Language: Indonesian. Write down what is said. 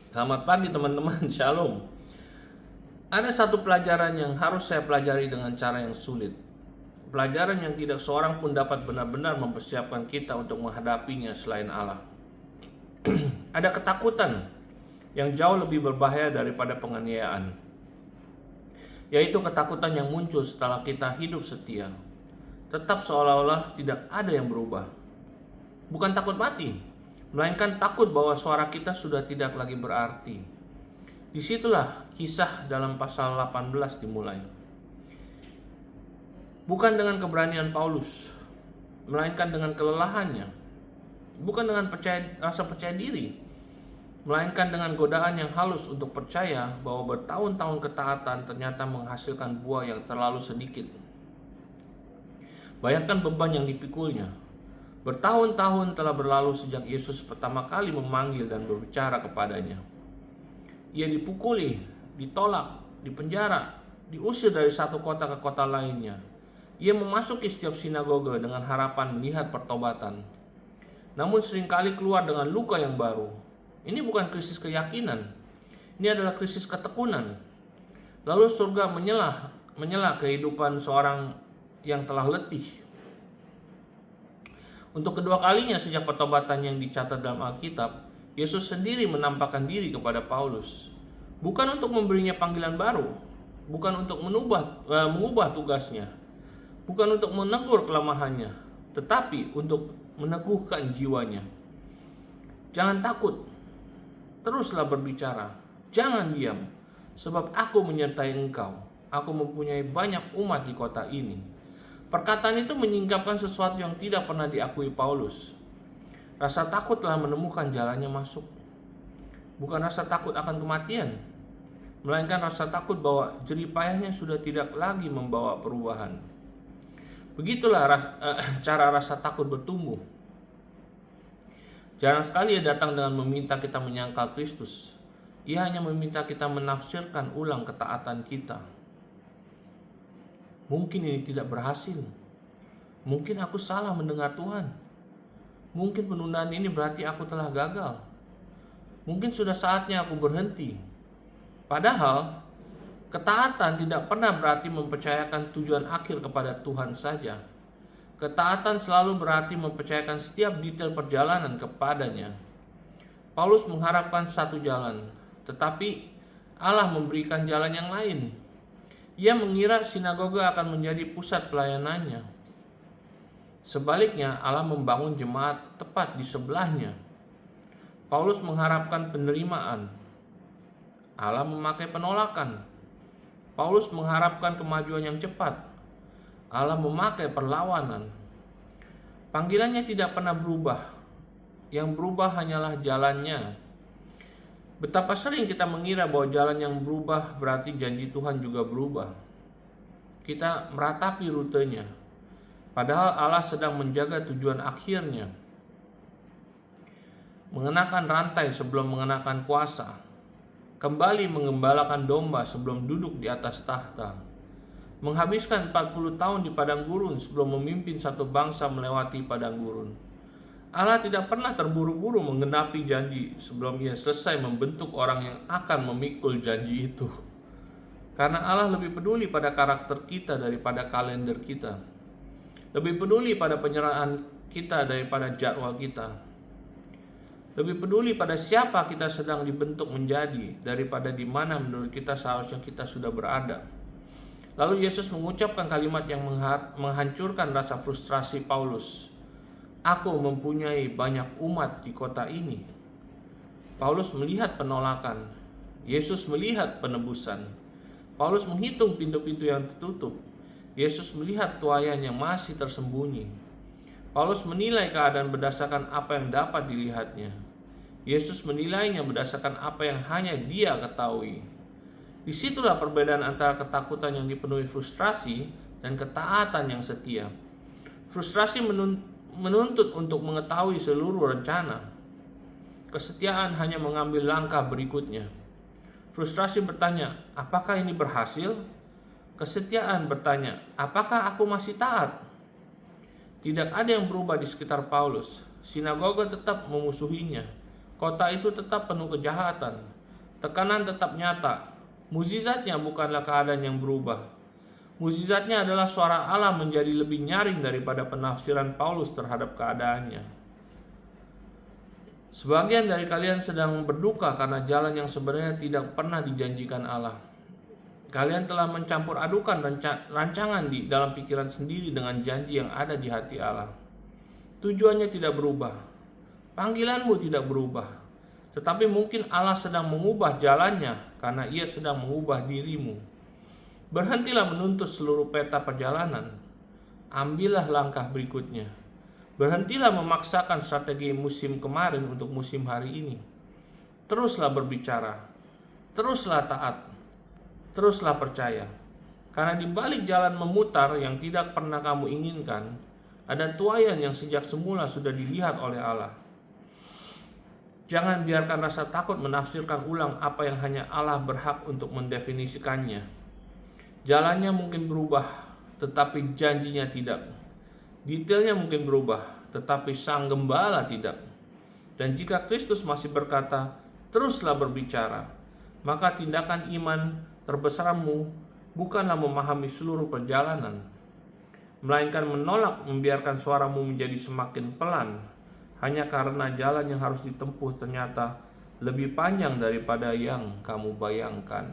Selamat pagi teman-teman, Shalom. Ada satu pelajaran yang harus saya pelajari dengan cara yang sulit. Pelajaran yang tidak seorang pun dapat benar-benar mempersiapkan kita untuk menghadapinya selain Allah. Ada ketakutan yang jauh lebih berbahaya daripada penganiayaan, yaitu ketakutan yang muncul setelah kita hidup setia. Tetap seolah-olah tidak ada yang berubah. Bukan takut mati, melainkan takut bahwa suara kita sudah tidak lagi berarti. Disitulah kisah dalam pasal 18 dimulai. Bukan dengan keberanian Paulus, melainkan dengan kelelahannya. Bukan dengan rasa percaya diri, melainkan dengan godaan yang halus untuk percaya bahwa bertahun-tahun ketaatan ternyata menghasilkan buah yang terlalu sedikit. Bayangkan beban yang dipikulnya. Bertahun-tahun telah berlalu sejak Yesus pertama kali memanggil dan berbicara kepadanya. Ia dipukuli, ditolak, dipenjara, diusir dari satu kota ke kota lainnya. Ia memasuki setiap sinagoga dengan harapan melihat pertobatan. Namun seringkali keluar dengan luka yang baru. Ini bukan krisis keyakinan. Ini adalah krisis ketekunan. Lalu surga menyela kehidupan seorang yang telah letih. Untuk kedua kalinya sejak pertobatan yang dicatat dalam Alkitab, Yesus sendiri menampakkan diri kepada Paulus. Bukan untuk memberinya panggilan baru, bukan untuk mengubah tugasnya, bukan untuk menegur kelemahannya, tetapi untuk meneguhkan jiwanya. Jangan takut, teruslah berbicara, jangan diam, sebab aku menyertai engkau. Aku mempunyai banyak umat di kota ini. Perkataan itu menyingkapkan sesuatu yang tidak pernah diakui Paulus. Rasa takut telah menemukan jalannya masuk. Bukan rasa takut akan kematian, melainkan rasa takut bahwa jerih payahnya sudah tidak lagi membawa perubahan. Begitulah cara rasa takut bertumbuh. Jarang sekali ia datang dengan meminta kita menyangkal Kristus. Ia hanya meminta kita menafsirkan ulang ketaatan kita. Mungkin ini tidak berhasil. Mungkin aku salah mendengar Tuhan. Mungkin penundaan ini berarti aku telah gagal. Mungkin sudah saatnya aku berhenti. Padahal, ketaatan tidak pernah berarti mempercayakan tujuan akhir kepada Tuhan saja. Ketaatan selalu berarti mempercayakan setiap detail perjalanan kepadanya. Paulus mengharapkan satu jalan, tetapi Allah memberikan jalan yang lain. Ia mengira sinagoga akan menjadi pusat pelayanannya. Sebaliknya, Allah membangun jemaat tepat di sebelahnya. Paulus mengharapkan penerimaan. Allah memakai penolakan. Paulus mengharapkan kemajuan yang cepat. Allah memakai perlawanan. Panggilannya tidak pernah berubah. Yang berubah hanyalah jalannya. Betapa sering kita mengira bahwa jalan yang berubah berarti janji Tuhan juga berubah. Kita meratapi rutenya, padahal Allah sedang menjaga tujuan akhirnya. Mengenakan rantai sebelum mengenakan kuasa, kembali mengembalakan domba sebelum duduk di atas tahta, menghabiskan 40 tahun di padang gurun sebelum memimpin satu bangsa melewati padang gurun. Allah tidak pernah terburu-buru menggenapi janji sebelum ia selesai membentuk orang yang akan memikul janji itu. Karena Allah lebih peduli pada karakter kita daripada kalender kita. Lebih peduli pada penyerahan kita daripada jadwal kita. Lebih peduli pada siapa kita sedang dibentuk menjadi daripada di mana menurut kita seharusnya kita sudah berada. Lalu Yesus mengucapkan kalimat yang menghancurkan rasa frustrasi Paulus. Aku mempunyai banyak umat di kota ini. Paulus melihat penolakan. Yesus melihat penebusan. Paulus menghitung pintu-pintu yang tertutup. Yesus melihat tuayan yang masih tersembunyi. Paulus menilai keadaan berdasarkan apa yang dapat dilihatnya. Yesus menilainya berdasarkan apa yang hanya dia ketahui. Disitulah perbedaan antara ketakutan yang dipenuhi frustrasi dan ketaatan yang setia. Frustrasi menuntut untuk mengetahui seluruh rencana. Kesetiaan hanya mengambil langkah berikutnya. Frustrasi bertanya, apakah ini berhasil? Kesetiaan bertanya, apakah aku masih taat? Tidak ada yang berubah di sekitar Paulus. Sinagoga tetap memusuhinya. Kota itu tetap penuh kejahatan. Tekanan tetap nyata. Mukjizatnya bukanlah keadaan yang berubah. Mukjizatnya adalah suara Allah menjadi lebih nyaring daripada penafsiran Paulus terhadap keadaannya. Sebagian dari kalian sedang berduka karena jalan yang sebenarnya tidak pernah dijanjikan Allah. Kalian telah mencampur adukan rancangan di dalam pikiran sendiri dengan janji yang ada di hati Allah. Tujuannya tidak berubah. Panggilanmu tidak berubah. Tetapi mungkin Allah sedang mengubah jalannya karena Ia sedang mengubah dirimu. Berhentilah menuntut seluruh peta perjalanan. Ambillah langkah berikutnya. Berhentilah memaksakan strategi musim kemarin untuk musim hari ini. Teruslah berbicara. Teruslah taat. Teruslah percaya. Karena di balik jalan memutar yang tidak pernah kamu inginkan, ada tuaian yang sejak semula sudah dilihat oleh Allah. Jangan biarkan rasa takut menafsirkan ulang apa yang hanya Allah berhak untuk mendefinisikannya. Jalannya mungkin berubah, tetapi janjinya tidak. Detailnya mungkin berubah, tetapi Sang Gembala tidak. Dan jika Kristus masih berkata, teruslah berbicara, maka tindakan iman terbesarmu bukanlah memahami seluruh perjalanan, melainkan menolak membiarkan suaramu menjadi semakin pelan, hanya karena jalan yang harus ditempuh ternyata lebih panjang daripada yang kamu bayangkan.